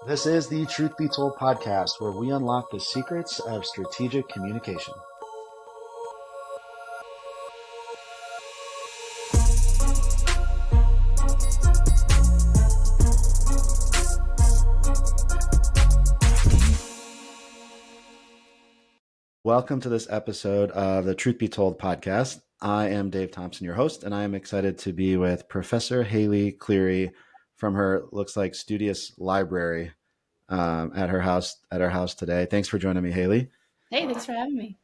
This is the Truth Be Told podcast, where we unlock the secrets of strategic communication. Welcome to this episode of the Truth Be Told podcast. I am Dave Thompson, your host, and I am excited to be with Professor Hayley Cleary from her, looks like, studious library at her house today. Thanks for joining me, Hayley. Hey, thanks for having me.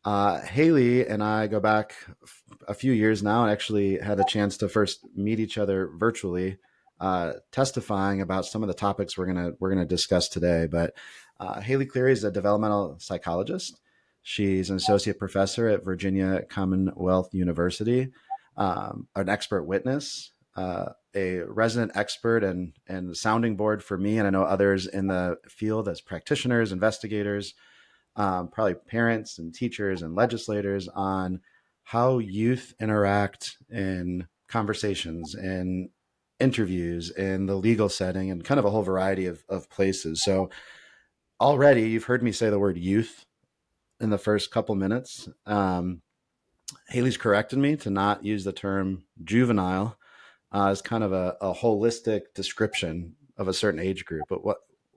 Hayley and I go back a few years now and actually had a chance to first meet each other virtually, testifying about some of the topics we're gonna discuss today. But Hayley Cleary is a developmental psychologist. She's an associate professor at Virginia Commonwealth University, an expert witness, a resident expert and sounding board for me, and I know others in the field as practitioners, investigators, probably parents and teachers and legislators on how youth interact in conversations and interviews in the legal setting and kind of a whole variety of places. So already you've heard me say the word youth in the first couple minutes. Hayley's corrected me to not use the term juvenile as kind of a holistic description of a certain age group. But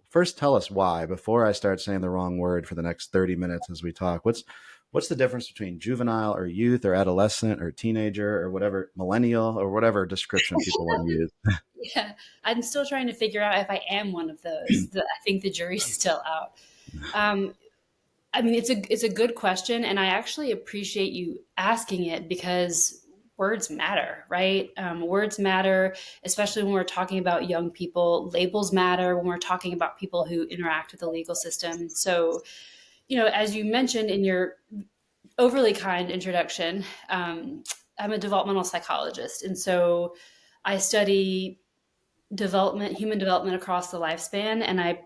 first tell us why, before I start saying the wrong word for the next 30 minutes as we talk. What's the difference between juvenile or youth or adolescent or teenager or whatever, millennial or whatever description people want to use? Yeah, I'm still trying to figure out if I am one of those. I think the jury's still out. I mean, it's a good question, and I actually appreciate you asking it because words matter, right? Words matter, especially when we're talking about young people. Labels matter when we're talking about people who interact with the legal system. So, as you mentioned in your overly kind introduction, I'm a developmental psychologist. And so I study human development across the lifespan, and I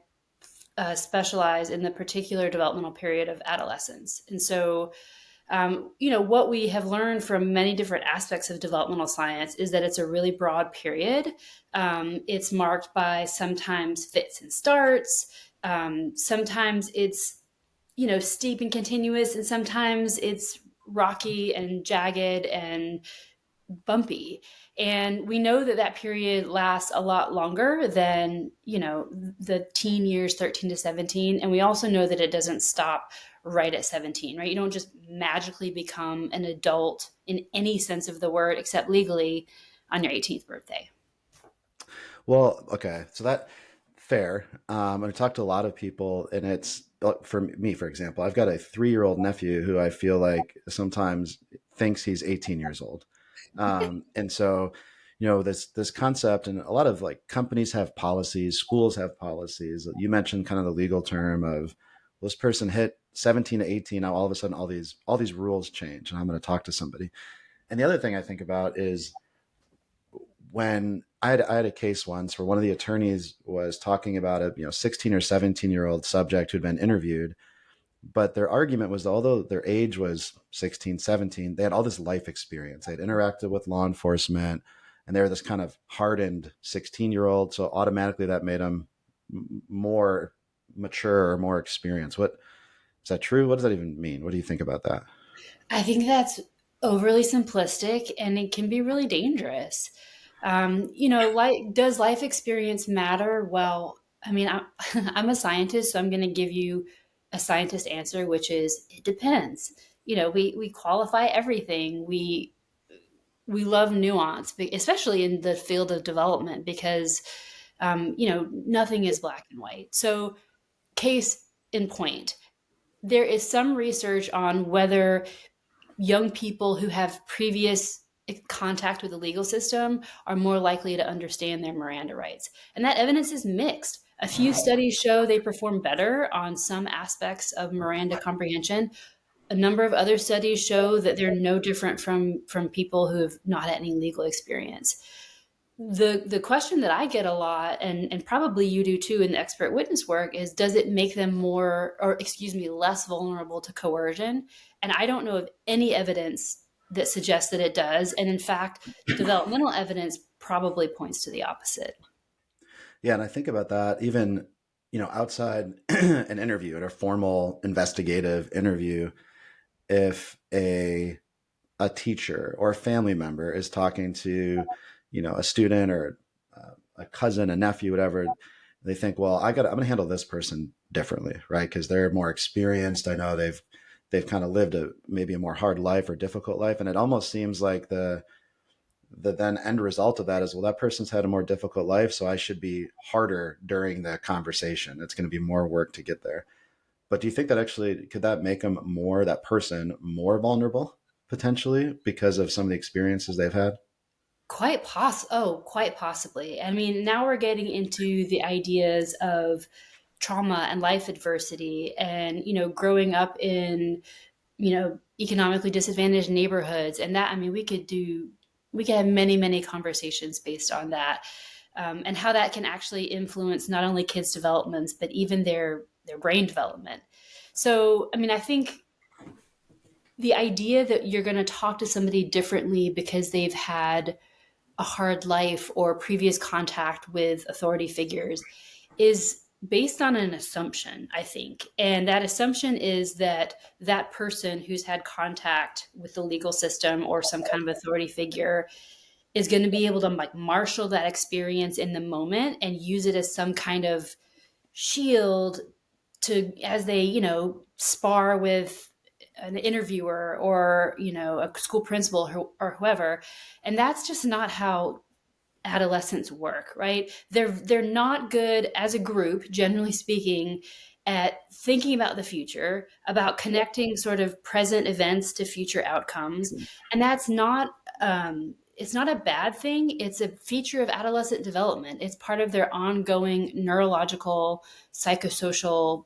specialize in the particular developmental period of adolescence. And so, what we have learned from many different aspects of developmental science is that it's a really broad period. It's marked by sometimes fits and starts. Sometimes it's, steep and continuous, and sometimes it's rocky and jagged and bumpy. And we know that period lasts a lot longer than, the teen years, 13 to 17. And we also know that it doesn't stop right at 17, right? You don't just magically become an adult in any sense of the word, except legally, on your 18th birthday. Well, okay. So that fair. I talked to a lot of people, and it's, for me, for example, I've got a 3-year-old nephew who I feel like sometimes thinks he's 18 years old. And so, this concept, and a lot of like companies have policies, schools have policies. You mentioned kind of the legal term of, well, this person hit 17 to 18. Now all of a sudden, all these rules change, and I'm going to talk to somebody. And the other thing I think about is when I had a case once where one of the attorneys was talking about a 16 or 17-year-old subject who'd been interviewed, but their argument was that although their age was 16, 17, they had all this life experience. They'd interacted with law enforcement, and they were this kind of hardened 16-year-old. So automatically that made them more mature or more experienced. Is that true? What does that even mean? What do you think about that? I think that's overly simplistic, and it can be really dangerous. Does life experience matter? Well, I mean, I'm a scientist, so I'm going to give you a scientist answer, which is it depends. We qualify everything. We love nuance, especially in the field of development, because nothing is black and white. So, case in point, there is some research on whether young people who have previous contact with the legal system are more likely to understand their Miranda rights. And that evidence is mixed. A few studies show they perform better on some aspects of Miranda comprehension. A number of other studies show that they're no different from people who have not had any legal experience. The question that I get a lot, and probably you do too in the expert witness work, is does it make them less vulnerable to coercion? And I don't know of any evidence that suggests that it does. And in fact, developmental evidence probably points to the opposite. Yeah, and I think about that even, outside an interview, at a formal investigative interview, if a teacher or a family member is talking to, a student or a cousin, a nephew, whatever, they think, well, I'm going to handle this person differently, right? Because they're more experienced. I know they've kind of lived maybe a more hard life or difficult life, and it almost seems like the then end result of that is, well, that person's had a more difficult life, so I should be harder during the conversation. It's going to be more work to get there. But do you think that actually could that make that person more vulnerable potentially because of some of the experiences they've had? Quite possibly. I mean, now we're getting into the ideas of trauma and life adversity and, growing up in, economically disadvantaged neighborhoods. And that, I mean, we could have many, many conversations based on that. And how that can actually influence not only kids' developments, but even their brain development. So, I mean, I think the idea that you're going to talk to somebody differently because they've had a hard life or previous contact with authority figures is based on an assumption, I think. And that assumption is that that person who's had contact with the legal system or some kind of authority figure is going to be able to like marshal that experience in the moment and use it as some kind of shield to as they, spar with an interviewer or, a school principal or whoever. And that's just not how adolescents work, right? They're not good as a group, generally speaking, at thinking about the future, about connecting sort of present events to future outcomes, and that's not it's not a bad thing. It's a feature of adolescent development. It's part of their ongoing neurological, psychosocial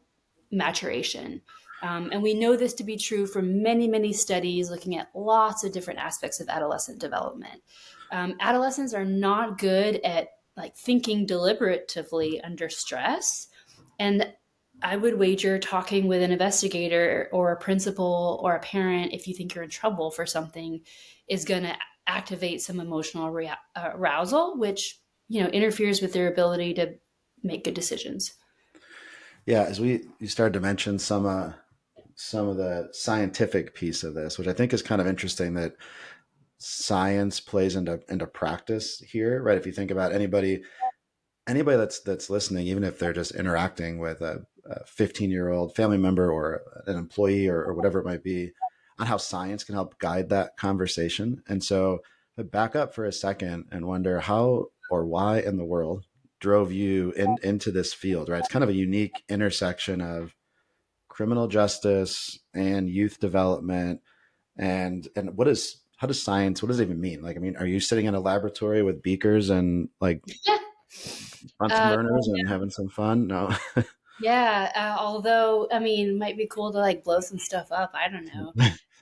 maturation. And we know this to be true from many, many studies looking at lots of different aspects of adolescent development. Adolescents are not good at like thinking deliberatively under stress. And I would wager talking with an investigator or a principal or a parent, if you think you're in trouble for something, is going to activate some emotional arousal, which, interferes with their ability to make good decisions. Yeah, as you started to mention some of the scientific piece of this, which I think is kind of interesting that science plays into practice here, right? If you think about anybody that's listening, even if they're just interacting with a 15-year-old family member or an employee or whatever it might be, on how science can help guide that conversation. And so I back up for a second and wonder how or why in the world drove you into this field, right? It's kind of a unique intersection of criminal justice and youth development. And how does science, what does it even mean? Like, I mean, are you sitting in a laboratory with beakers and like Bunsen Uh, burners and having some fun? No. yeah, although I mean, might be cool to like blow some stuff up. I don't know.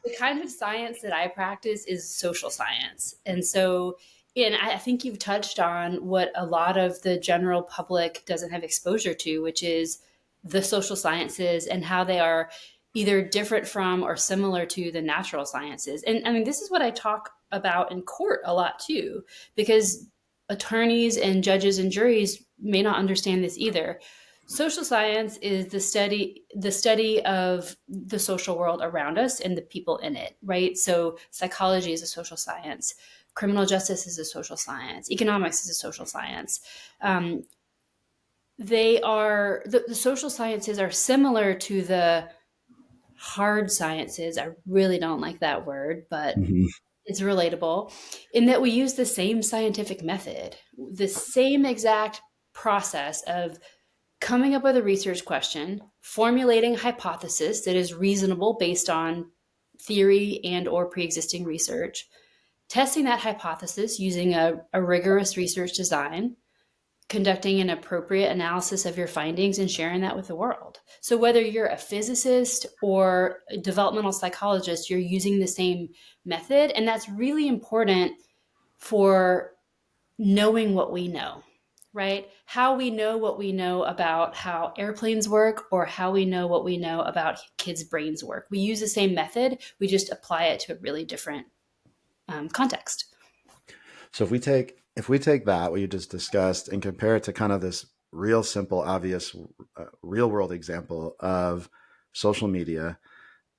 The kind of science that I practice is social science, and so, and I think you've touched on what a lot of the general public doesn't have exposure to, which is the social sciences and how they are either different from or similar to the natural sciences. And I mean, this is what I talk about in court a lot too, because attorneys and judges and juries may not understand this either. Social science is the study of the social world around us and the people in it, right? So psychology is a social science, criminal justice is a social science, economics is a social science. Um, they are the social sciences are similar to the hard sciences. I really don't like that word, but Mhm. it's relatable in that we use the same scientific method, the same exact process of coming up with a research question, formulating a hypothesis that is reasonable based on theory and or pre-existing research, testing that hypothesis using a rigorous research design, conducting an appropriate analysis of your findings and sharing that with the world. So whether you're a physicist or a developmental psychologist, you're using the same method. And that's really important for knowing what we know, right? How we know what we know about how airplanes work or how we know what we know about kids' brains work. We use the same method, we just apply it to a really different context. So if we take if we take that, what you just discussed, and compare it to kind of this real simple, obvious, real world example of social media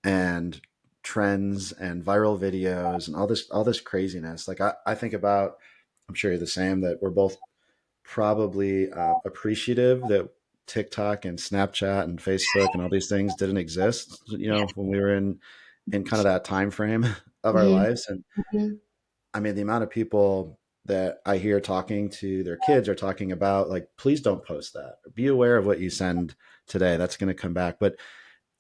and trends and viral videos and all this craziness. Like I think about, I'm sure you're the same, that we're both probably appreciative that TikTok and Snapchat and Facebook and all these things didn't exist, Yeah. when we were in kind of that time frame of our Hmm. lives. And Hmm. I mean, the amount of people that I hear talking to their kids are talking about, like, please don't post that. Be aware of what you send today. That's going to come back. But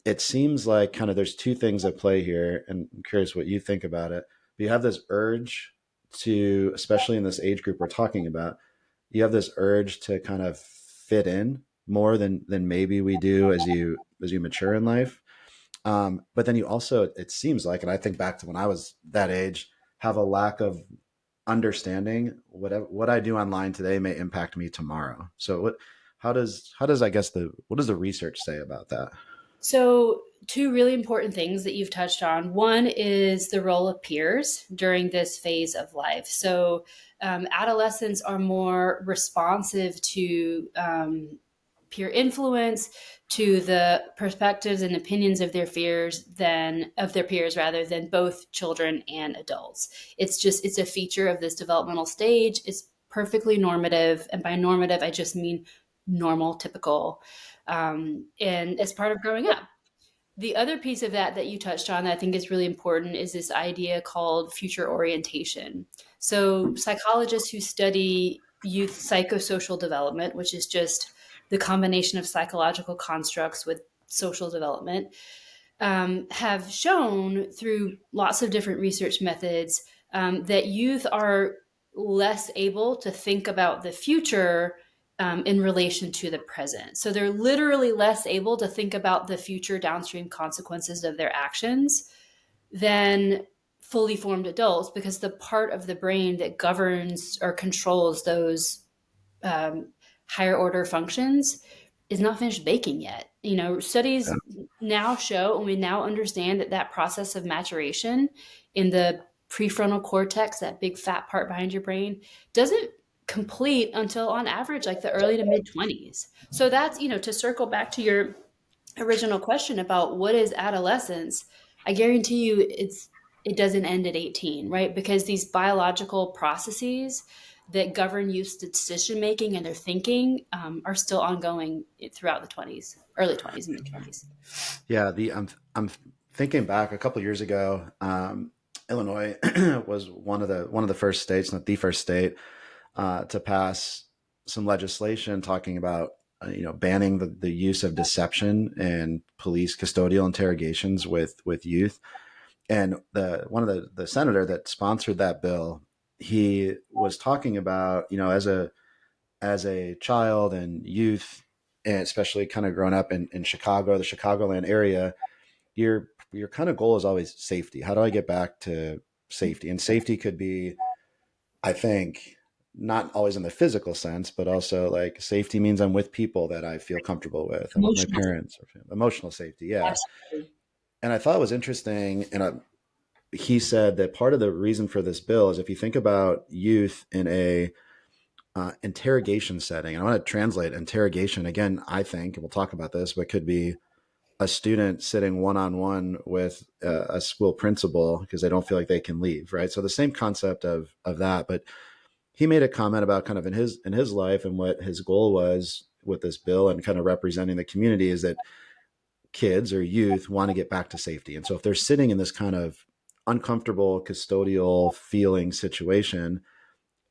it seems like kind of there's two things at play here, and I'm curious what you think about it. But you have this urge to, especially in this age group we're talking about, you have this urge to kind of fit in more than maybe we do as you mature in life. But then you also, it seems like, and I think back to when I was that age, have a lack of understanding what I do online today may impact me tomorrow. So how does I guess what does the research say about that? So, two really important things that you've touched on. One is the role of peers during this phase of life. So, adolescents are more responsive to peer influence, to the perspectives and opinions of their peers rather than both children and adults. It's a feature of this developmental stage. It's perfectly normative, and by normative I just mean normal, typical, and as part of growing up. The other piece of that you touched on that I think is really important is this idea called future orientation. So, psychologists who study youth psychosocial development, which is just the combination of psychological constructs with social development, have shown through lots of different research methods that youth are less able to think about the future in relation to the present. So they're literally less able to think about the future downstream consequences of their actions than fully formed adults, because the part of the brain that governs or controls those um, higher order functions is not finished baking yet. Yeah. Studies now show, and we now understand that process of maturation in the prefrontal cortex, that big fat part behind your brain, doesn't complete until on average like the early to mid 20s. So that's, to circle back to your original question about what is adolescence, I guarantee you it doesn't end at 18, right? Because these biological processes that govern youth's decision making and their thinking are still ongoing throughout the 20s, early 20s and mid 20s. Yeah, the I'm thinking back a couple years ago. Illinois was one of the first states, not the first state, to pass some legislation talking about banning the use of deception and police custodial interrogations with youth. And the one of the senator that sponsored that bill, he was talking about, as a child and youth, and especially kind of growing up in Chicago, the Chicagoland area, your kind of goal is always safety. How do I get back to safety? And safety could be, I think, not always in the physical sense, but also like safety means I'm with people that I feel comfortable with. I'm with my Emotional, parents, or emotional safety. Yeah. absolutely. And I thought it was interesting. And he said that part of the reason for this bill is if you think about youth in a interrogation setting, and I want to translate interrogation again, I think, and we'll talk about this, but could be a student sitting one on one with a school principal because they don't feel like they can leave, right? So the same concept of that, but he made a comment about kind of in his life and what his goal was with this bill and kind of representing the community is that kids or youth want to get back to safety. And so if they're sitting in this kind of uncomfortable custodial feeling situation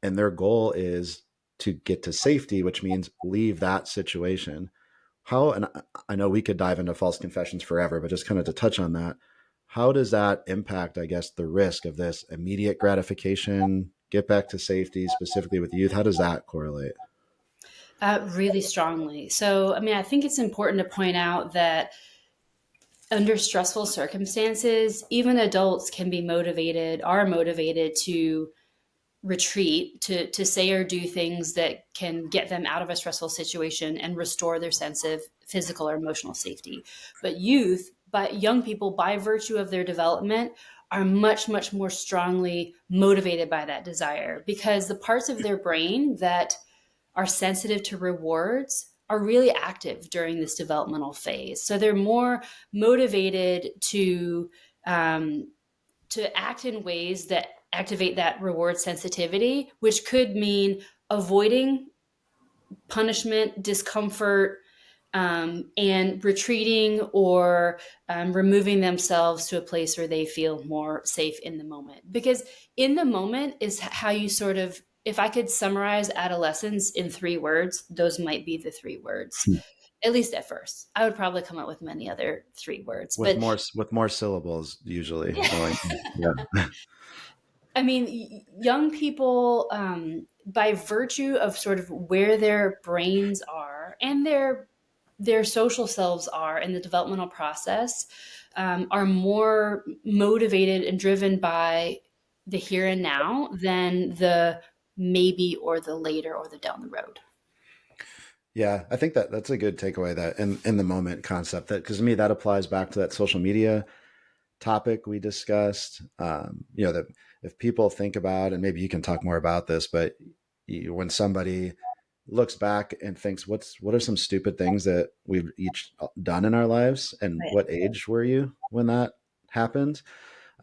and their goal is to get to safety, which means leave that situation, how, and I know we could dive into false confessions forever, but just kind of to touch on that, how does that impact, I guess, the risk of this immediate gratification, get back to safety, specifically with youth? How does that correlate? Really strongly. So, I mean, I think it's important to point out that under stressful circumstances, even adults are motivated to retreat, to say or do things that can get them out of a stressful situation and restore their sense of physical or emotional safety. But young people, by virtue of their development, are much, much more strongly motivated by that desire, because the parts of their brain that are sensitive to rewards are really active during this developmental phase. So they're more motivated um, to act in ways that activate that reward sensitivity, which could mean avoiding punishment, discomfort, and retreating or removing themselves to a place where they feel more safe in the moment. Because in the moment is how you sort of, if I could summarize adolescence in 3 words, those might be the 3 words, at least at first. I would probably come up with many other 3 words, but with more syllables usually. I like, yeah. yeah. I mean, young people, by virtue of sort of where their brains are and their social selves are in the developmental process, are more motivated and driven by the here and now than the maybe or the later or the down the road. Yeah, I think that that's a good takeaway, that in the moment concept, that because to me that applies back to that social media topic we discussed. That if people think about, and maybe you can talk more about this, but when somebody looks back and thinks, what are some stupid things that we've each done in our lives, and Right. what age were you when that happened?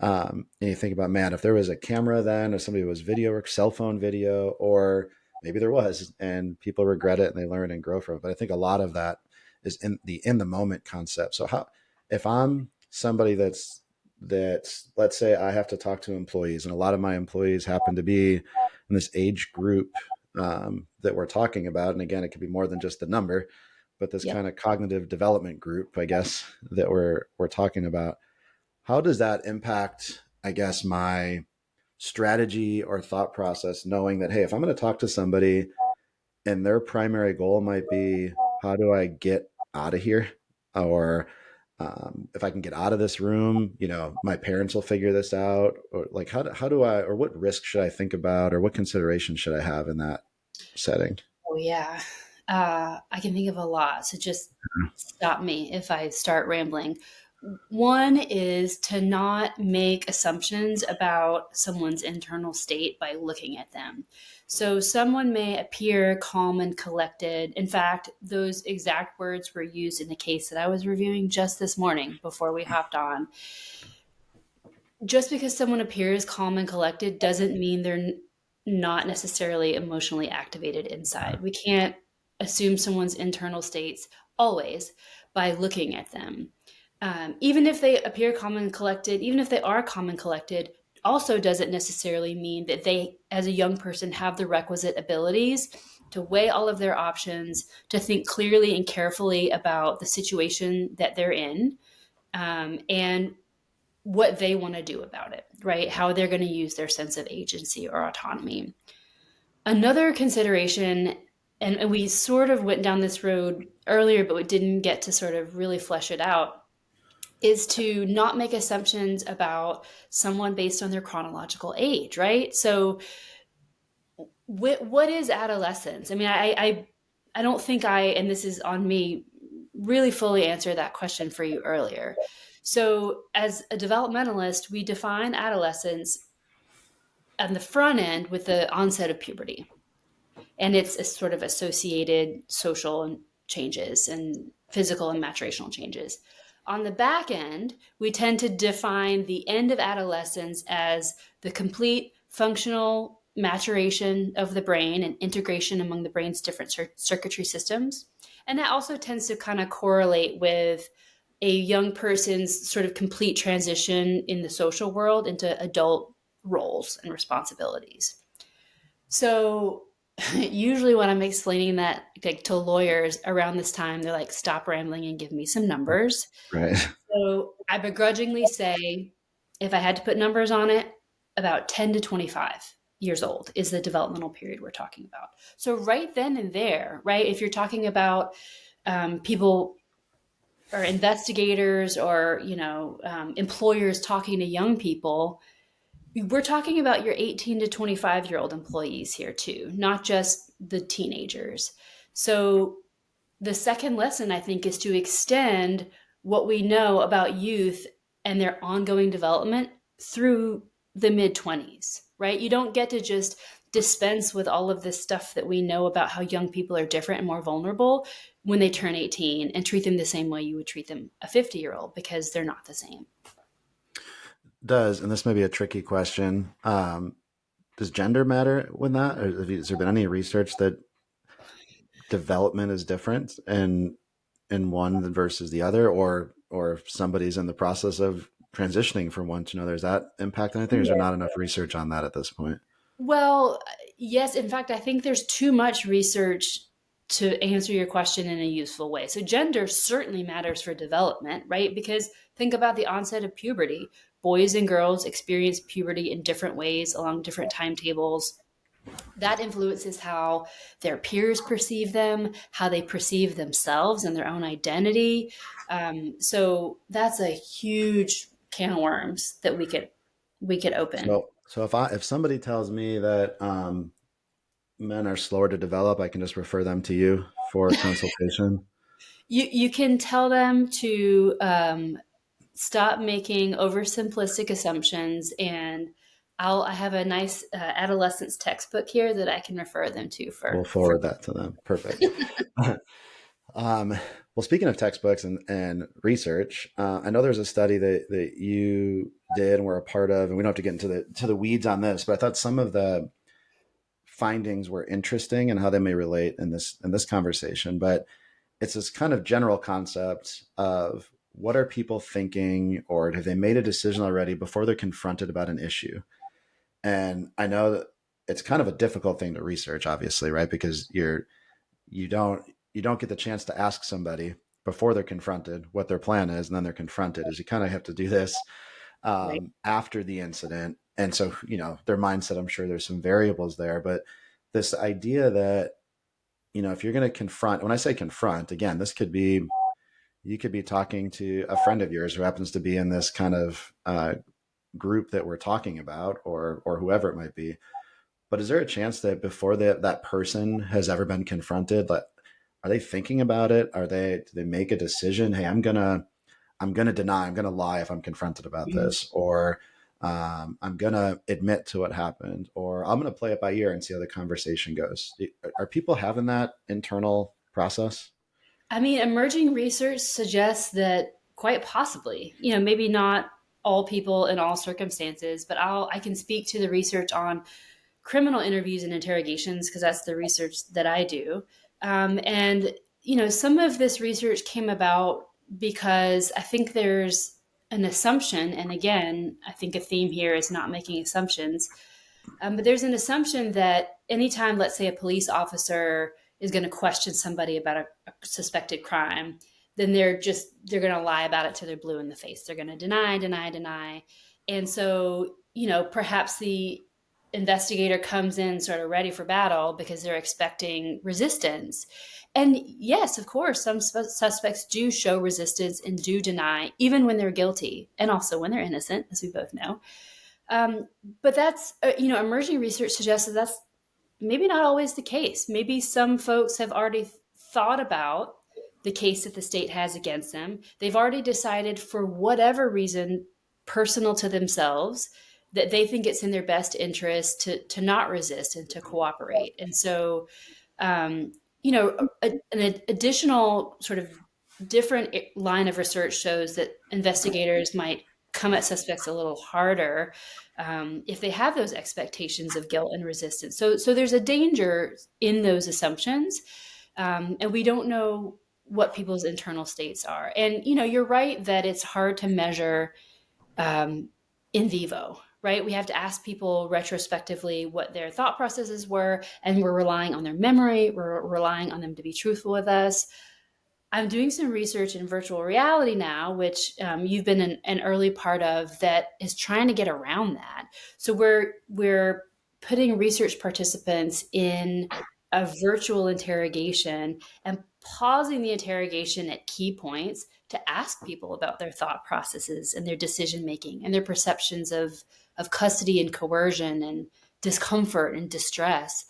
And you think about, man, if there was a camera then, or somebody was video or cell phone video, or maybe there was, and people regret it and they learn and grow from it. But I think a lot of that is in the moment concept. So how, if I'm somebody that's, let's say I have to talk to employees, and a lot of my employees happen to be in this age group that we're talking about, and again, it could be more than just the number, but this Yep. kind of cognitive development group, I guess, that we're talking about. How does that impact, I guess, my strategy or thought process, knowing that, hey, if I'm going to talk to somebody and their primary goal might be, how do I get out of here? Or if I can get out of this room, my parents will figure this out. Or like, how do I, or what risk should I think about, or what consideration should I have in that setting? Oh, yeah. I can think of a lot. So just stop me if I start rambling. One is to not make assumptions about someone's internal state by looking at them. So someone may appear calm and collected. In fact, those exact words were used in the case that I was reviewing just this morning before we hopped on. Just because someone appears calm and collected doesn't mean they're not necessarily emotionally activated inside. We can't assume someone's internal states always by looking at them. Even if they appear calm and collected, even if they are calm and collected, also doesn't necessarily mean that they, as a young person, have the requisite abilities to weigh all of their options, to think clearly and carefully about the situation that they're in, and what they want to do about it, right? How they're going to use their sense of agency or autonomy. Another consideration, and we sort of went down this road earlier, but we didn't get to sort of really flesh it out, is to not make assumptions about someone based on their chronological age, right? So, what is adolescence? I mean, I don't think and this is on me, really fully answer that question for you earlier. So, as a developmentalist, we define adolescence on the front end with the onset of puberty, and it's a sort of associated social changes and physical and maturational changes. On the back end, we tend to define the end of adolescence as the complete functional maturation of the brain and integration among the brain's different circuitry systems. And that also tends to kind of correlate with a young person's sort of complete transition in the social world into adult roles and responsibilities. So usually when I'm explaining that, like, to lawyers around this time, they're like, stop rambling and give me some numbers. Right. So I begrudgingly say, if I had to put numbers on it, about 10 to 25 years old is the developmental period we're talking about. So right then and there, right, if you're talking about people or investigators or, employers talking to young people, we're talking about your 18 to 25-year-old employees here too, not just the teenagers. So the second lesson, I think, is to extend what we know about youth and their ongoing development through the mid 20s, right? You don't get to just dispense with all of this stuff that we know about how young people are different and more vulnerable when they turn 18 and treat them the same way you would treat them a 50-year-old, because they're not the same. Does, and this may be a tricky question, does gender matter with that? Or has there been any research that development is different in one versus the other, or if somebody's in the process of transitioning from one to another, does that impact anything? Or is there not enough research on that at this point? Well, yes. In fact, I think there's too much research to answer your question in a useful way. So, gender certainly matters for development, right? Because think about the onset of puberty. Boys and girls experience puberty in different ways along different timetables. That influences how their peers perceive them, how they perceive themselves and their own identity. So that's a huge can of worms that we could open. So if somebody tells me that men are slower to develop, I can just refer them to you for consultation. You can tell them to stop making oversimplistic assumptions, and I have a nice adolescence textbook here that I can refer them to We'll for forward that to them. Perfect. um, well, speaking of textbooks and research, I know there's a study that you did and were a part of, and we don't have to get into the weeds on this, but I thought some of the findings were interesting and how they may relate in this conversation. But it's this kind of general concept of what are people thinking, or have they made a decision already before they're confronted about an issue? And I know that it's kind of a difficult thing to research, obviously, right? Because you don't you don't get the chance to ask somebody before they're confronted what their plan is, and then they're confronted. Is you kind of have to do this right. after the incident, and so their mindset. I'm sure there's some variables there, but this idea that if you're going to confront, when I say confront, again, this could be you could be talking to a friend of yours who happens to be in this kind of group that we're talking about, or whoever it might be. But is there a chance that before that person has ever been confronted, like, are they thinking about it? Do they make a decision? Hey, I'm gonna deny, I'm gonna lie if I'm confronted about Mhm. this, or I'm gonna admit to what happened, or I'm gonna play it by ear and see how the conversation goes. Are people having that internal process? I mean, emerging research suggests that quite possibly, maybe not all people in all circumstances, but I can speak to the research on criminal interviews and interrogations because that's the research that I do. And some of this research came about because I think there's an assumption, and again, I think a theme here is not making assumptions. But there's an assumption that anytime, let's say, a police officer is going to question somebody about a suspected crime, then they're going to lie about it till they're blue in the face. They're going to deny, deny, deny. And so, perhaps the investigator comes in sort of ready for battle because they're expecting resistance. And yes, of course, some suspects do show resistance and do deny, even when they're guilty and also when they're innocent, as we both know. Um, but that's, emerging research suggests that that's maybe not always the case. Maybe some folks have already thought about the case that the state has against them. They've already decided, for whatever reason, personal to themselves, that they think it's in their best interest to not resist and to cooperate. And so, an additional sort of different line of research shows that investigators might come at suspects a little harder if they have those expectations of guilt and resistance. So there's a danger in those assumptions, and we don't know what people's internal states are. And you're right that it's hard to measure in vivo. Right, we have to ask people retrospectively what their thought processes were, and we're relying on their memory. We're relying on them to be truthful with us. I'm doing some research in virtual reality now, which you've been an early part of, that is trying to get around that. So we're putting research participants in a virtual interrogation and pausing the interrogation at key points to ask people about their thought processes and their decision making and their perceptions of custody and coercion and discomfort and distress.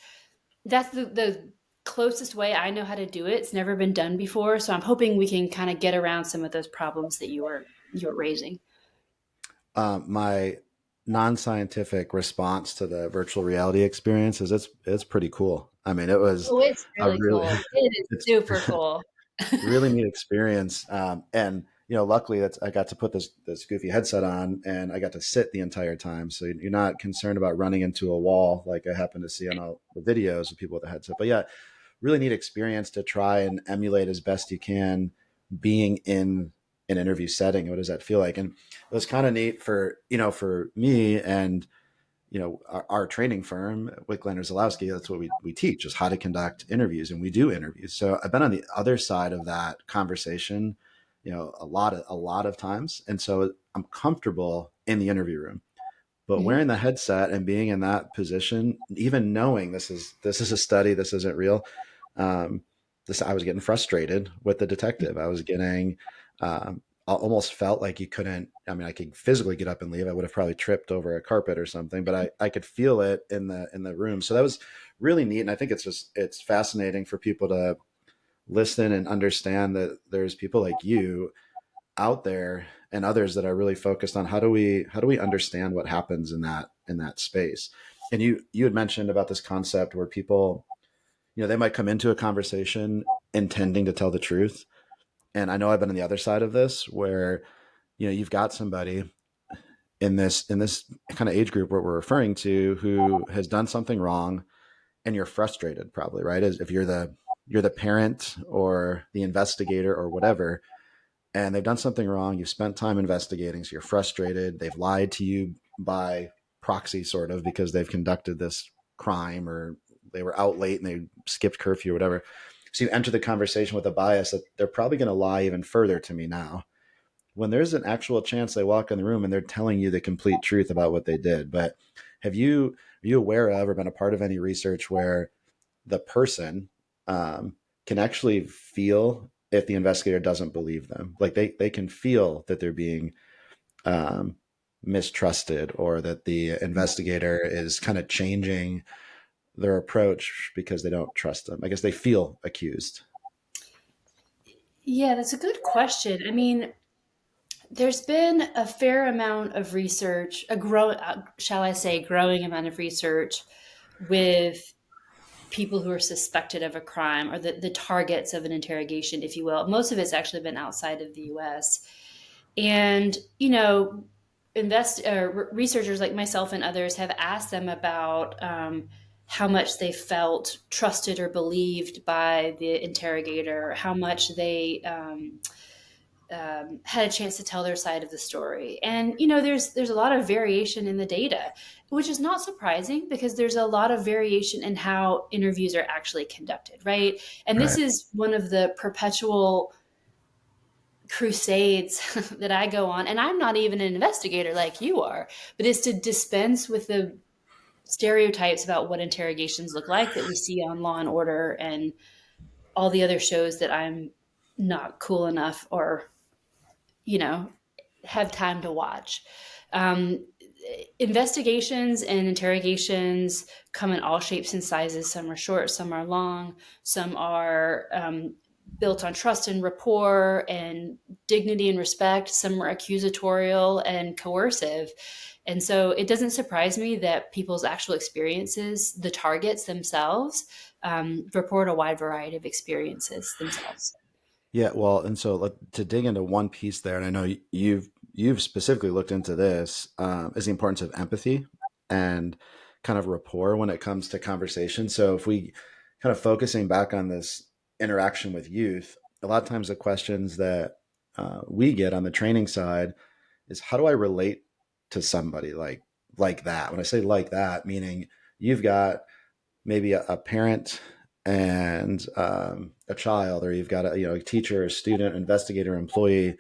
That's the closest way I know how to do it. It's never been done before, so I'm hoping we can kind of get around some of those problems that you were raising. My non-scientific response to the virtual reality experiences, it's pretty cool. I mean, it was Oh, it's a really really cool. It is it's super cool. really neat experience. And luckily that's I got to put this goofy headset on, and I got to sit the entire time. So you're not concerned about running into a wall like I happen to see on all the videos of people with a headset. But yeah, really neat experience to try and emulate as best you can being in an interview setting. What does that feel like? And it was kind of neat for for me and our training firm, Wicklander Zalowski, that's what we teach is how to conduct interviews, and we do interviews. So I've been on the other side of that conversation, a lot of times. And so I'm comfortable in the interview room, but Mhm. wearing the headset and being in that position, even knowing this is a study, this isn't real. Um, I was getting frustrated with the detective. I was getting I almost felt like you couldn't. I mean, I could physically get up and leave. I would have probably tripped over a carpet or something, but I could feel it in the room. So that was really neat, and I think it's fascinating for people to listen and understand that there's people like you out there and others that are really focused on how do we understand what happens in that space. And you had mentioned about this concept where people, they might come into a conversation intending to tell the truth. And I know I've been on the other side of this where, you've got somebody in this kind of age group what we're referring to who has done something wrong, and you're frustrated probably, right? As if you're the parent or the investigator or whatever, and they've done something wrong. You've spent time investigating, so you're frustrated. They've lied to you by proxy, sort of, because they've conducted this crime, or they were out late and they skipped curfew or whatever. So you enter the conversation with a bias that they're probably going to lie even further to me now. When there's an actual chance they walk in the room and they're telling you the complete truth about what they did. But are you aware of or been a part of any research where the person can actually feel if the investigator doesn't believe them? Like they can feel that they're being um, mistrusted, or that the investigator is kind of changing their approach because they don't trust them. I guess they feel accused. Yeah, that's a good question. I mean, there's been a fair amount of research, shall I say, growing amount of research with people who are suspected of a crime or the targets of an interrogation, if you will. Most of it's actually been outside of the US. And, researchers like myself and others have asked them about how much they felt trusted or believed by the interrogator, how much they had a chance to tell their side of the story. And there's a lot of variation in the data, which is not surprising because there's a lot of variation in how interviews are actually conducted, right? And this Right. is one of the perpetual crusades that I go on, and I'm not even an investigator like you are, but is to dispense with the stereotypes about what interrogations look like that we see on Law and Order and all the other shows that I'm not cool enough or you know have time to watch. Um, Investigations and interrogations come in all shapes and sizes. Some are short, some are long, some are built on trust and rapport and dignity and respect. Some are accusatorial and coercive. And so it doesn't surprise me that people's actual experiences, the targets themselves, report a wide variety of experiences themselves. Yeah, well, and so to dig into one piece there, and I know you've specifically looked into this, is the importance of empathy and kind of rapport when it comes to conversation. So if we kind of focusing back on this interaction with youth, a lot of times the questions that we get on the training side is how do I relate to somebody like that? When I say like that, meaning you've got maybe a parent and a child, or you've got a teacher, a student, investigator, employee,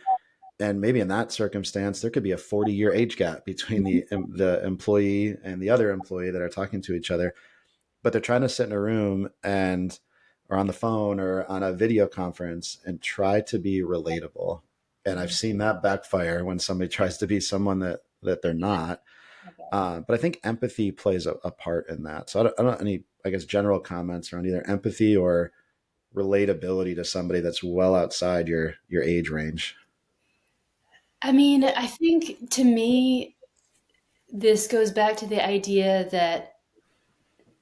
and maybe in that circumstance there could be a 40-year age gap between the employee and the other employee that are talking to each other, but they're trying to sit in a room and or on the phone or on a video conference and try to be relatable. And I've seen that backfire when somebody tries to be someone that they're not. But I think empathy plays a part in that. So I don't any, I guess, general comments around either empathy or relatability to somebody that's well outside your age range. I mean, I think to me, this goes back to the idea that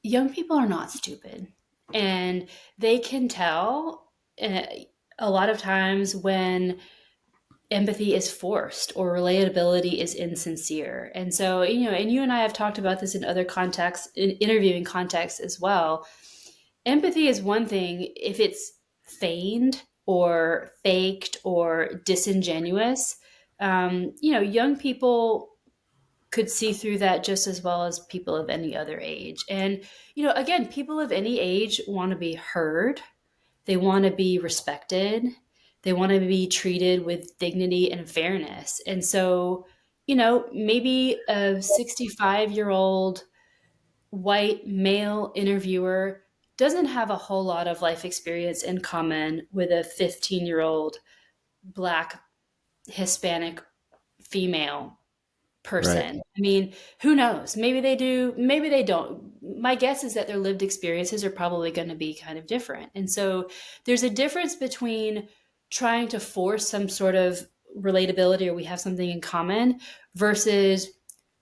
young people are not stupid, and they can tell a lot of times when empathy is forced or relatability is insincere. And so, and you and I have talked about this in other contexts, in interviewing contexts as well. Empathy is one thing if it's feigned or faked or disingenuous. Young people could see through that just as well as people of any other age. And, again, people of any age want to be heard, they want to be respected, they want to be treated with dignity and fairness. And so, maybe a 65-year-old white male interviewer doesn't have a whole lot of life experience in common with a 15-year-old Black Hispanic female Right. person. I mean, who knows? Maybe they do, maybe they don't. My guess is that their lived experiences are probably going to be kind of different. And so there's a difference between trying to force some sort of relatability or we have something in common versus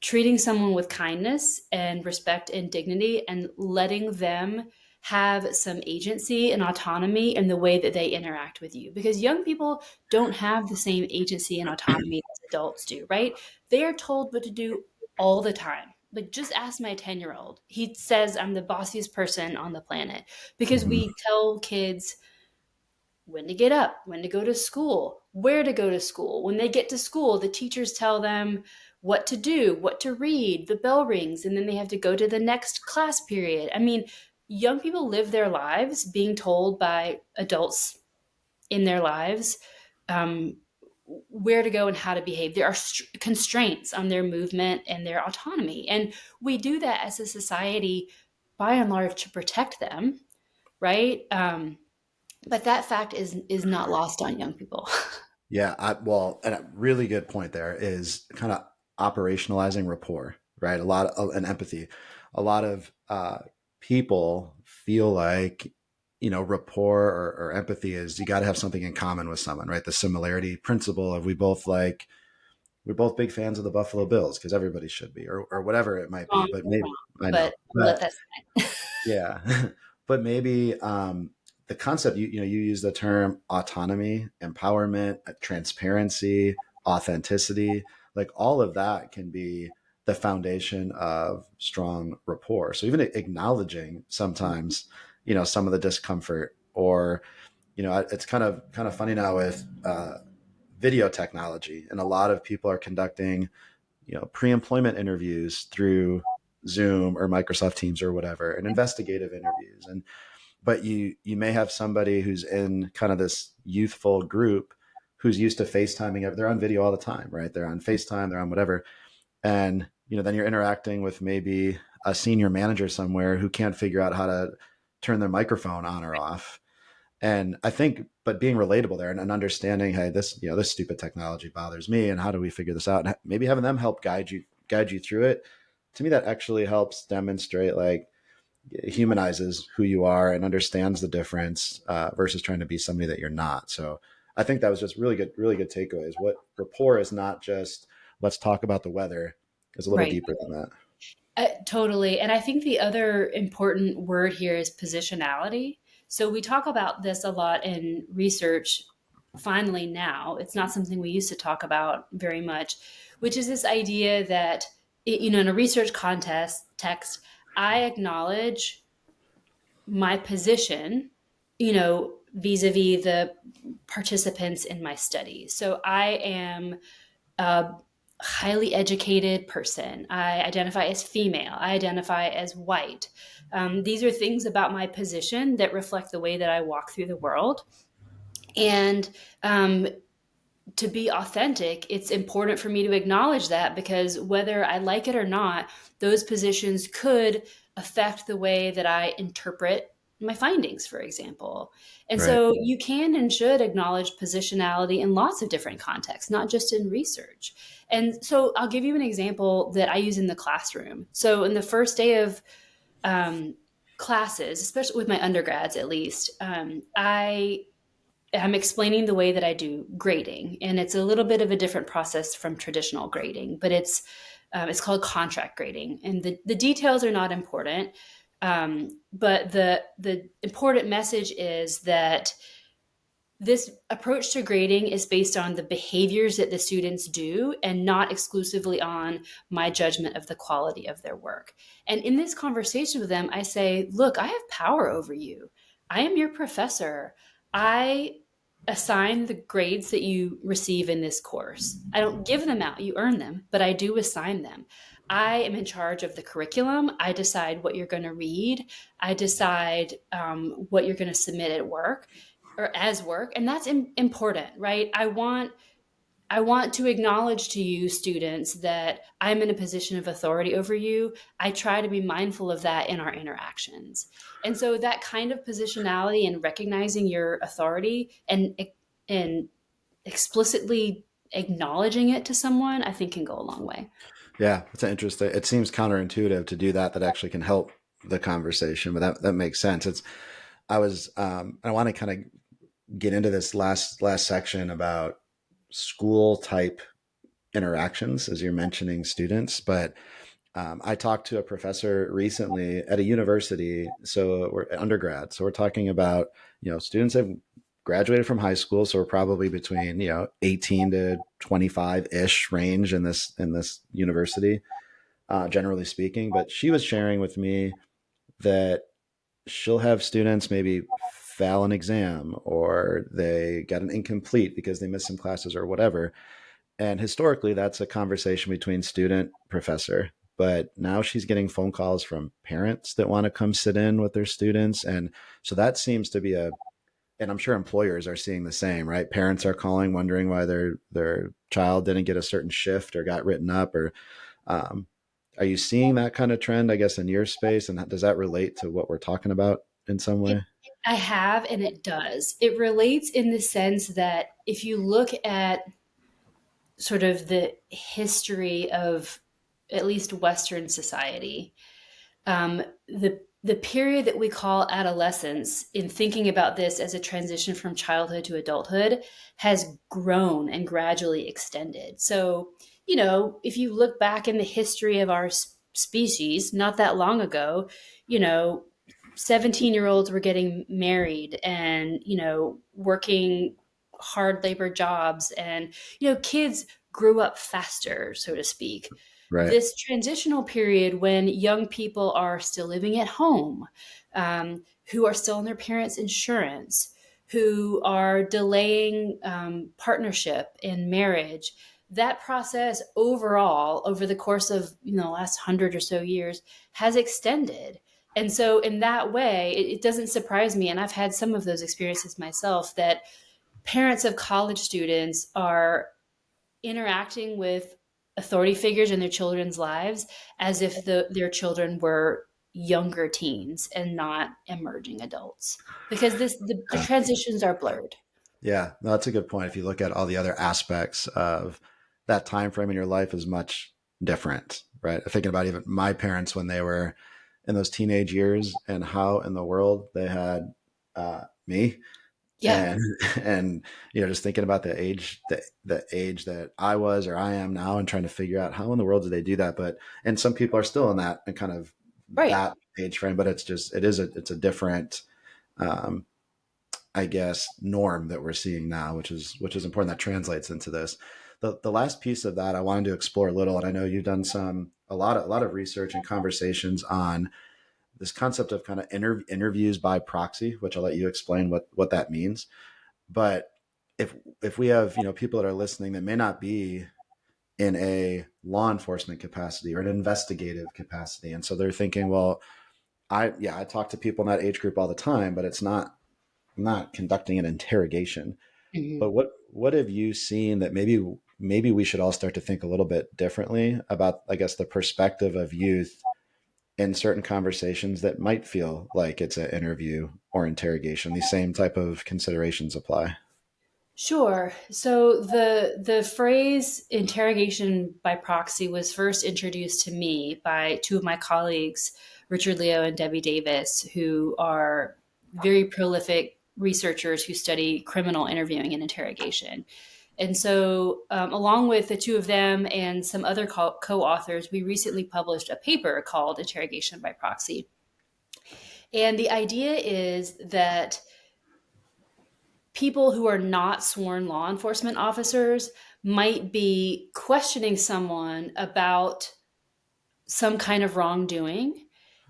treating someone with kindness and respect and dignity and letting them have some agency and autonomy in the way that they interact with you, because young people don't have the same agency and autonomy as adults do, right? They are told what to do all the time. Like, just ask my 10-year-old. He says I'm the bossiest person on the planet because Mhm. we tell kids when to get up, when to go to school, where to go to school. When they get to school, the teachers tell them what to do, what to read, the bell rings, and then they have to go to the next class period. I mean, young people live their lives being told by adults in their lives um, where to go and how to behave. There are constraints on their movement and their autonomy. And we do that as a society by and large to protect them, right? But that fact is not lost on young people. Yeah, well, and a really good point there is kind of operationalizing rapport, right? A lot of and empathy. A lot of people feel like rapport or empathy is you got to have something in common with someone, right? The similarity principle of we're both big fans of the Buffalo Bills because everybody should be, or whatever it might be. Wrong, But maybe I know, but I'll let but that slide. yeah, but maybe the concept you use the term autonomy, empowerment, transparency, authenticity, like all of that can be the foundation of strong rapport. So even acknowledging sometimes some of the discomfort or it's kind of funny now with video technology, and a lot of people are conducting pre-employment interviews through Zoom or Microsoft Teams or whatever, and investigative interviews. And but you may have somebody who's in kind of this youthful group who's used to FaceTiming. They're on video all the time, right? They're on FaceTime, they're on whatever. And then you're interacting with maybe a senior manager somewhere who can't figure out how to turn their microphone on or off. And I think, but being relatable there and understanding, hey, this stupid technology bothers me, and how do we figure this out? And maybe having them help guide you through it. To me, that actually helps demonstrate, like, humanizes who you are and understands the difference versus trying to be somebody that you're not. So I think that was just really good takeaways. What rapport is not just let's talk about the weather; it's a little Right. deeper than that. Totally. And I think the other important word here is positionality. So we talk about this a lot in research. Finally, now it's not something we used to talk about very much, which is this idea that, in a research contest text, I acknowledge my position, vis-a-vis the participants in my study. So I am a highly educated person. I identify as female. I identify as white. These are things about my position that reflect the way that I walk through the world. And to be authentic, it's important for me to acknowledge that, because whether I like it or not, those positions could affect the way that I interpret my findings, for example. And Right. so you can and should acknowledge positionality in lots of different contexts, not just in research. And so I'll give you an example that I use in the classroom. So in the first day of um, classes, especially with my undergrads at least, I'm explaining the way that I do grading, and it's a little bit of a different process from traditional grading, but it's It's called contract grading, and the details are not important. But the important message is that this approach to grading is based on the behaviors that the students do and not exclusively on my judgment of the quality of their work. And in this conversation with them, I say, look, I have power over you. I am your professor. I assign the grades that you receive in this course. I don't give them out, you earn them, but I do assign them. I am in charge of the curriculum. I decide what you're going to read. I decide what you're going to submit at work or as work, and that's important, right? I want to acknowledge to you students that I'm in a position of authority over you. I try to be mindful of that in our interactions. And so that kind of positionality and recognizing your authority and explicitly acknowledging it to someone, I think can go a long way. Yeah, it's interesting. It seems counterintuitive to do that. That actually can help the conversation, but that makes sense. I want to kind of get into this last section about school type interactions as you're mentioning students, but I talked to a professor recently at a university, so we're undergrad. So we're talking about, students have graduated from high school, so we're probably between 18 to 25 ish range in this university, generally speaking. But she was sharing with me that she'll have students maybe fail an exam or they got an incomplete because they missed some classes or whatever, and historically, that's a conversation between student professor. But now she's getting phone calls from parents that want to come sit in with their students. And so that seems to be and I'm sure employers are seeing the same, right? Parents are calling, wondering why their child didn't get a certain shift or got written up. Or um, are you seeing that kind of trend, I guess, in your space? And does that relate to what we're talking about in some It, way? I have, and it does. It relates in the sense that if you look at sort of the history of at least Western society, the period that we call adolescence, in thinking about this as a transition from childhood to adulthood, has grown and gradually extended. So, if you look back in the history of our species, not that long ago, you know, 17-year-olds were getting married and, working hard labor jobs, and, kids grew up faster, so to speak. Right. This transitional period when young people are still living at home, who are still on their parents' insurance, who are delaying partnership and marriage, that process overall over the course of the last 100 or so years has extended. And so in that way, it doesn't surprise me, and I've had some of those experiences myself, that parents of college students are interacting with authority figures in their children's lives as if their children were younger teens and not emerging adults, because the transitions are blurred. Yeah, no, that's a good point. If you look at all the other aspects of that time frame in your life is much different, right? Thinking about even my parents when they were in those teenage years and how in the world they had me, Yeah, and and just thinking about the age that I was or I am now and trying to figure out how in the world did they do that. But and some people are still in that and kind of right. that age frame, but it's a different um, I guess, norm that we're seeing now, which is important. That translates into this. The last piece of that I wanted to explore a little, and I know you've done a lot of research and conversations on this concept of kind of interviews by proxy, which I'll let you explain what that means. But if we have people that are listening that may not be in a law enforcement capacity or an investigative capacity, and so they're thinking, well, I talk to people in that age group all the time, but it's not conducting an interrogation. Mhm. But what have you seen that maybe we should all start to think a little bit differently about, I guess, the perspective of youth in certain conversations that might feel like it's an interview or interrogation? These same type of considerations apply. Sure. So the phrase interrogation by proxy was first introduced to me by two of my colleagues, Richard Leo and Debbie Davis, who are very prolific researchers who study criminal interviewing and interrogation. And so, along with the two of them and some other co-authors, we recently published a paper called Interrogation by Proxy. And the idea is that people who are not sworn law enforcement officers might be questioning someone about some kind of wrongdoing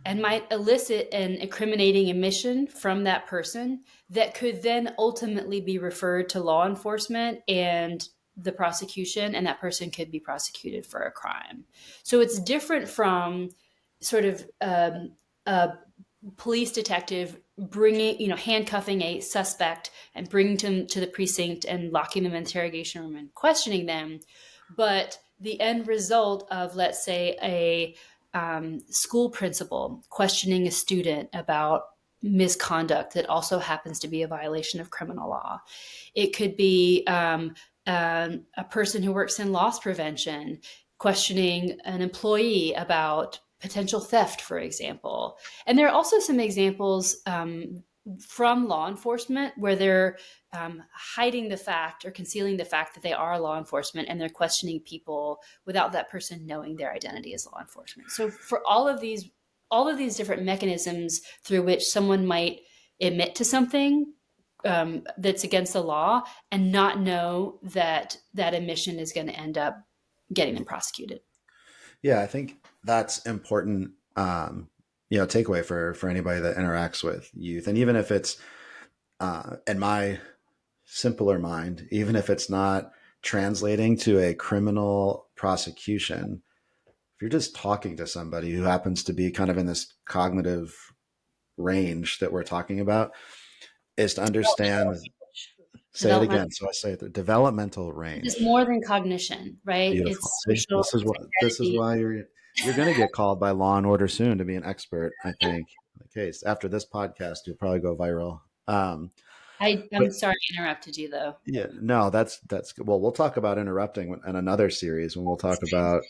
and might elicit an incriminating admission from that person that could then ultimately be referred to law enforcement and the prosecution, and that person could be prosecuted for a crime. So it's different from sort of a police detective bringing, handcuffing a suspect and bringing them to the precinct and locking them in the interrogation room and questioning them. But the end result of, let's say, a school principal questioning a student about misconduct that also happens to be a violation of criminal law. It could be a person who works in loss prevention questioning an employee about potential theft, for example. And there are also some examples from law enforcement where they're hiding the fact or concealing the fact that they are law enforcement, and they're questioning people without that person knowing their identity as law enforcement. So for all of these different mechanisms through which someone might admit to something that's against the law and not know that that admission is going to end up getting them prosecuted. Yeah, I think that's important. Takeaway for anybody that interacts with youth, and even if it's in my simpler mind, even if it's not translating to a criminal prosecution, if you're just talking to somebody who happens to be kind of in this cognitive range that we're talking about, is to understand. Say it Developmental again. So I say the developmental is range. more than cognition, right? Beautiful. It's See, social, it's this is identity. why you're going to get called by Law and Order soon to be an expert. I think in the case after this podcast, you'll probably go viral. I'm But sorry I interrupted you though. yeah, no, that's well. We'll talk about interrupting in another series when we'll talk about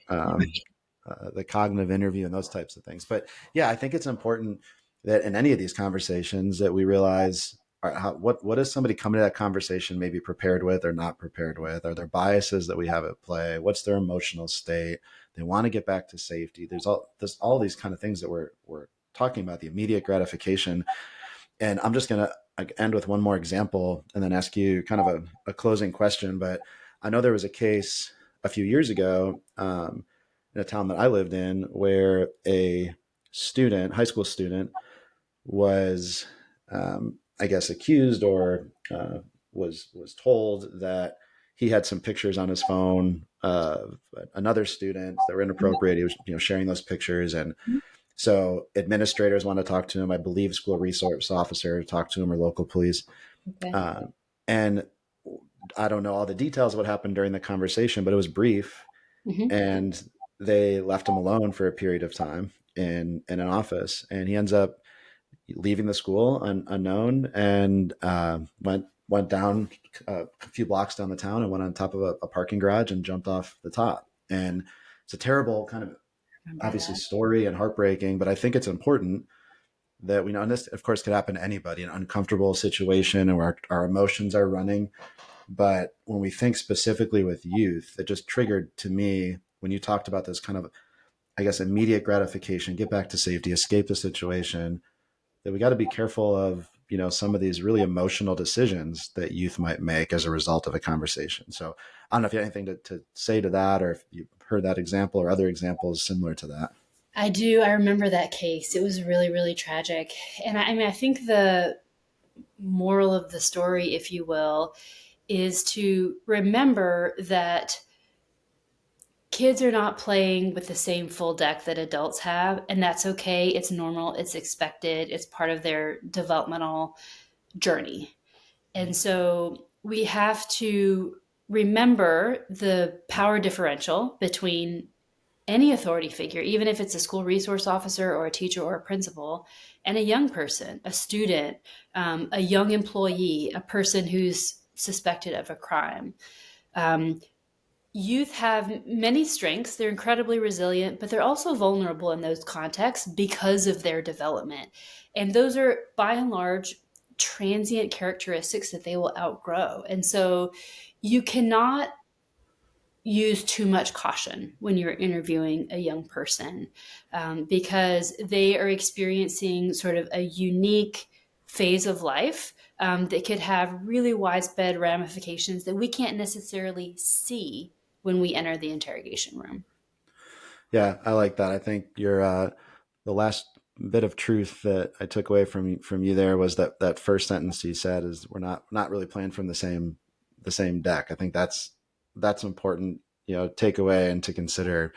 the cognitive interview and those types of things. But yeah, I think it's important that in any of these conversations that we realize what is somebody coming to that conversation maybe prepared with or not prepared with? Are there biases that we have at play? What's their emotional state? They want to get back to safety. There's all these kind of things that we're talking about, the immediate gratification. And I'm just going to end with one more example and then ask you kind of a closing question. But I know there was a case a few years ago in a town that I lived in where a student, high school student, was, I guess, accused or was told that he had some pictures on his phone of another student that were inappropriate. He was, sharing those pictures, and so administrators want to talk to him. I believe school resource officer talked to him or local police. Okay. Uh, and I don't know all the details of what happened during the conversation, but it was brief. Hmm. And they left him alone for a period of time in an office. And he ends up leaving the school unknown and went down a few blocks down the town and went on top of a parking garage and jumped off the top. And it's a terrible kind of Remember obviously that. story and heartbreaking, but I think it's important that we know, and this of course could happen to anybody, an uncomfortable situation where our emotions are running. But when we think specifically with youth, it just triggered to me when you talked about this kind of, I guess, immediate gratification, get back to safety, escape the situation, that we got to be careful of, some of these really emotional decisions that youth might make as a result of a conversation. So I don't know if you have anything to say to that, or if you've heard that example or other examples similar to that. I do. I remember that case. It was really, really tragic. And I mean, I think the moral of the story, if you will, is to remember that kids are not playing with the same full deck that adults have, and that's okay. It's normal, it's expected, it's part of their developmental journey. And so we have to remember the power differential between any authority figure, even if it's a school resource officer or a teacher or a principal, and a young person, a student, a young employee, a person who's suspected of a crime. Um, Youth have many strengths. They're incredibly resilient, but they're also vulnerable in those contexts because of their development. And those are, by and large, transient characteristics that they will outgrow. And so you cannot use too much caution when you're interviewing a young person, because they are experiencing sort of a unique phase of life that could have really widespread ramifications that we can't necessarily see when we enter the interrogation room. Yeah, I like that. I think the last bit of truth that I took away from you there was that first sentence you said is we're not really playing from the same deck. I think that's important, takeaway and to consider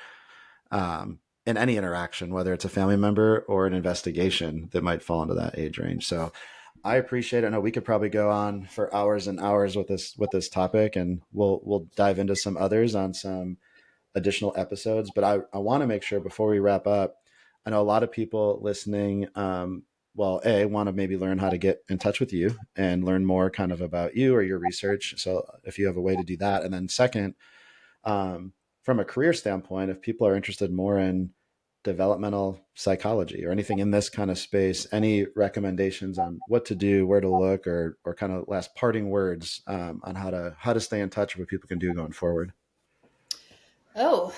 in any interaction, whether it's a family member or an investigation that might fall into that age range. So I appreciate it. I know we could probably go on for hours and hours with this topic, and we'll dive into some others on some additional episodes. But I want to make sure before we wrap up, I know a lot of people listening, want to maybe learn how to get in touch with you and learn more kind of about you or your research. So if you have a way to do that. And then second, from a career standpoint, if people are interested more in developmental psychology or anything in this kind of space, any recommendations on what to do, where to look, or kind of last parting words on how to stay in touch with what people can do going forward? Well,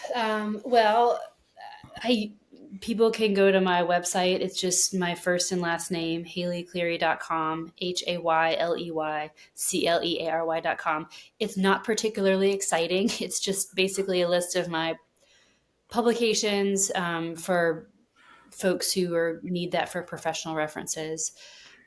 I people can go to my website. It's just my first and last name, HayleyCleary.com, HayleyCleary.com. It's not particularly exciting. It's just basically a list of my publications for folks who need that for professional references.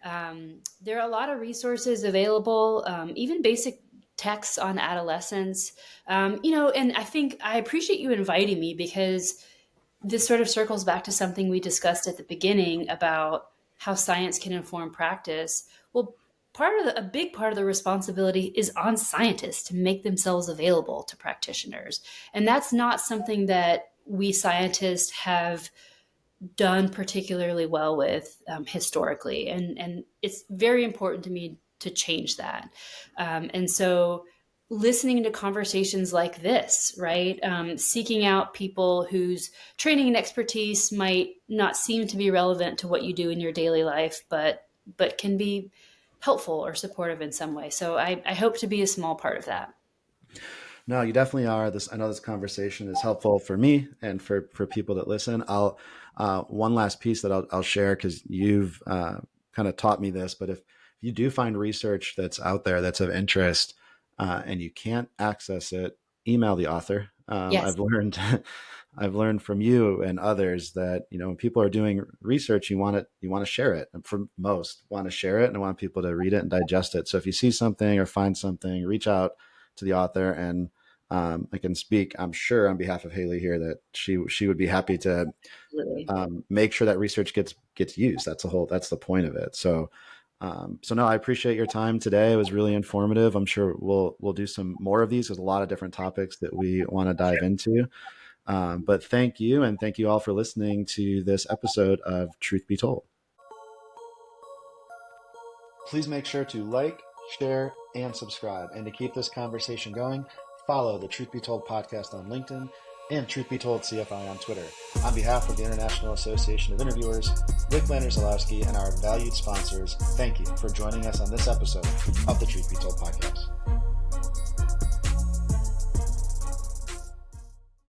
There are a lot of resources available, even basic texts on adolescence. And I think I appreciate you inviting me, because this sort of circles back to something we discussed at the beginning about how science can inform practice. Well, a big part of the responsibility is on scientists to make themselves available to practitioners. And that's not something that we scientists have done particularly well with historically. And it's very important to me to change that. And so listening to conversations like this, right? Seeking out people whose training and expertise might not seem to be relevant to what you do in your daily life, but can be helpful or supportive in some way. So I hope to be a small part of that. No, you definitely are. I know this conversation is helpful for me and for people that listen. I'll one last piece that I'll share, because you've kind of taught me this. But if you do find research that's out there that's of interest, and you can't access it, email the author. Yes. I've learned from you and others that, when people are doing research, you want to share it. And for most, want to share it and want people to read it and digest it. So if you see something or find something, reach out to the author, and I can speak, I'm sure, on behalf of Hayley here, that she would be happy to make sure that research gets used. That's the point of it. So no, I appreciate your time today. It was really informative. I'm sure we'll do some more of these. There's a lot of different topics that we want to dive into. But thank you, and thank you all for listening to this episode of Truth Be Told. Please make sure to like, share, and subscribe. And to keep this conversation going, follow the Truth Be Told podcast on LinkedIn and Truth Be Told CFI on Twitter. On behalf of the International Association of Interviewers, Rick Lander-Zalowski, and our valued sponsors, thank you for joining us on this episode of the Truth Be Told podcast.